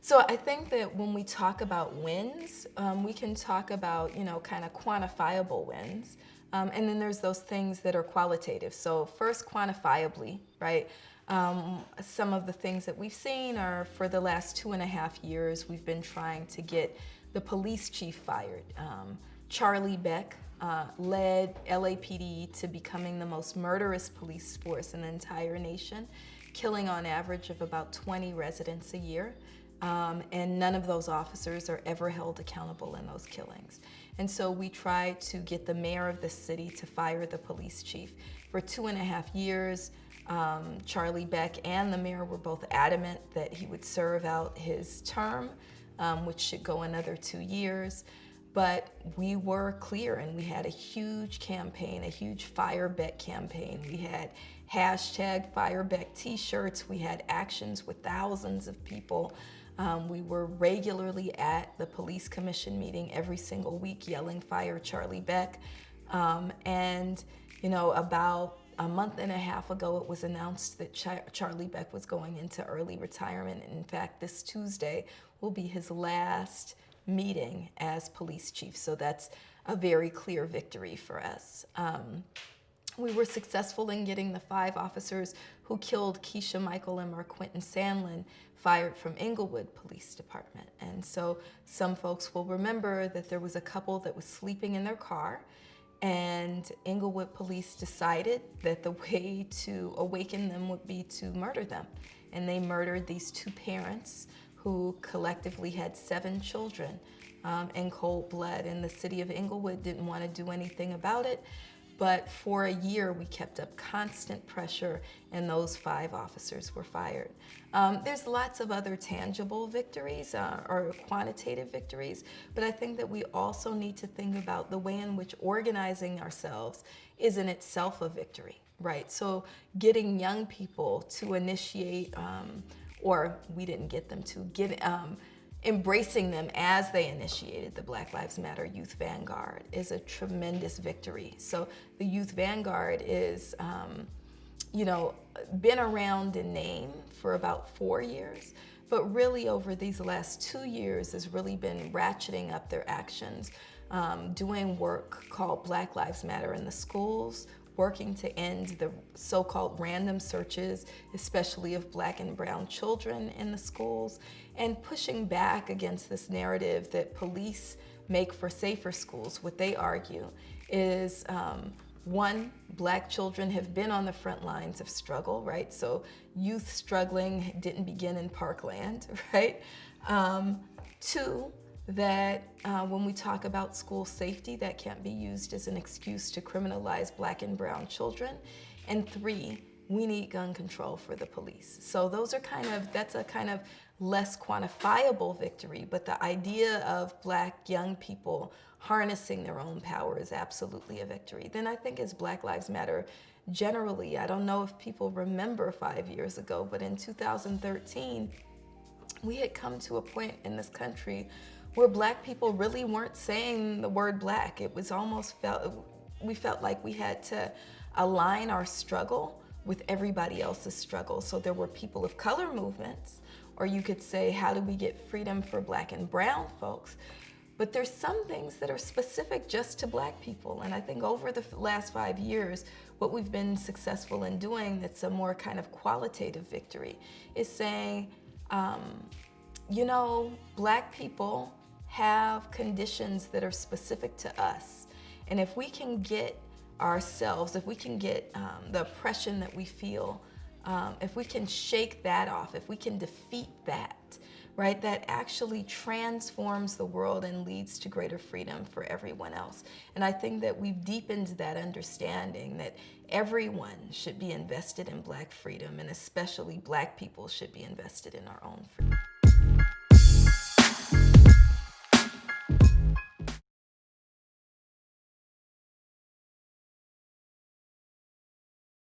So I think that when we talk about wins, we can talk about, kind of quantifiable wins. And then there's those things that are qualitative. So first, quantifiably, right? Some of the things that we've seen are for the last 2.5 years, we've been trying to get the police chief fired. Charlie Beck led LAPD to becoming the most murderous police force in the entire nation, killing on average of about 20 residents a year. And none of those officers are ever held accountable in those killings. And so we tried to get the mayor of the city to fire the police chief. For 2.5 years, Charlie Beck and the mayor were both adamant that he would serve out his term, which should go another 2 years. But we were clear, and we had a huge campaign, a huge Fire Beck campaign. We had hashtag Fire Beck t-shirts. We had actions with thousands of people. We were regularly at the police commission meeting every single week yelling, "Fire Charlie Beck." And about a month and a half ago, it was announced that Charlie Beck was going into early retirement. In fact, this Tuesday will be his last meeting as police chief. So that's a very clear victory for us. We were successful in getting the 5 officers who killed Keisha Michael and Marquinton Sandlin fired from Inglewood Police Department. And so some folks will remember that there was a couple that was sleeping in their car, and Inglewood police decided that the way to awaken them would be to murder them. And they murdered these 2 parents who collectively had 7 children in cold blood. And the city of Inglewood didn't want to do anything about it. But for a year, we kept up constant pressure, and those 5 officers were fired. There's lots of other tangible victories or quantitative victories, but I think that we also need to think about the way in which organizing ourselves is in itself a victory, right? So getting young people to initiate, or we didn't get them to, embracing them as they initiated the Black Lives Matter Youth Vanguard is a tremendous victory. So the Youth Vanguard is, been around in name for about 4 years, but really over these last 2 years has really been ratcheting up their actions, doing work called Black Lives Matter in the schools, working to end the so-called random searches, especially of Black and brown children in the schools, and pushing back against this narrative that police make for safer schools. What they argue is, one, Black children have been on the front lines of struggle, right? So youth struggling didn't begin in Parkland, right? 2, that when we talk about school safety, that can't be used as an excuse to criminalize Black and brown children. And 3, we need gun control for the police. So those are that's a kind of less quantifiable victory, but the idea of Black young people harnessing their own power is absolutely a victory. Then I think as Black Lives Matter generally, I don't know if people remember 5 years ago, but in 2013, we had come to a point in this country where Black people really weren't saying the word Black. It was almost we felt like we had to align our struggle with everybody else's struggle. So there were people of color movements, or you could say, how do we get freedom for Black and brown folks? But there's some things that are specific just to Black people. And I think over the last 5 years, what we've been successful in doing that's a more kind of qualitative victory is saying, Black people have conditions that are specific to us. And if we can get ourselves, if we can get the oppression that we feel, if we can shake that off, if we can defeat that, right, that actually transforms the world and leads to greater freedom for everyone else. And I think that we've deepened that understanding that everyone should be invested in Black freedom, and especially Black people should be invested in our own freedom.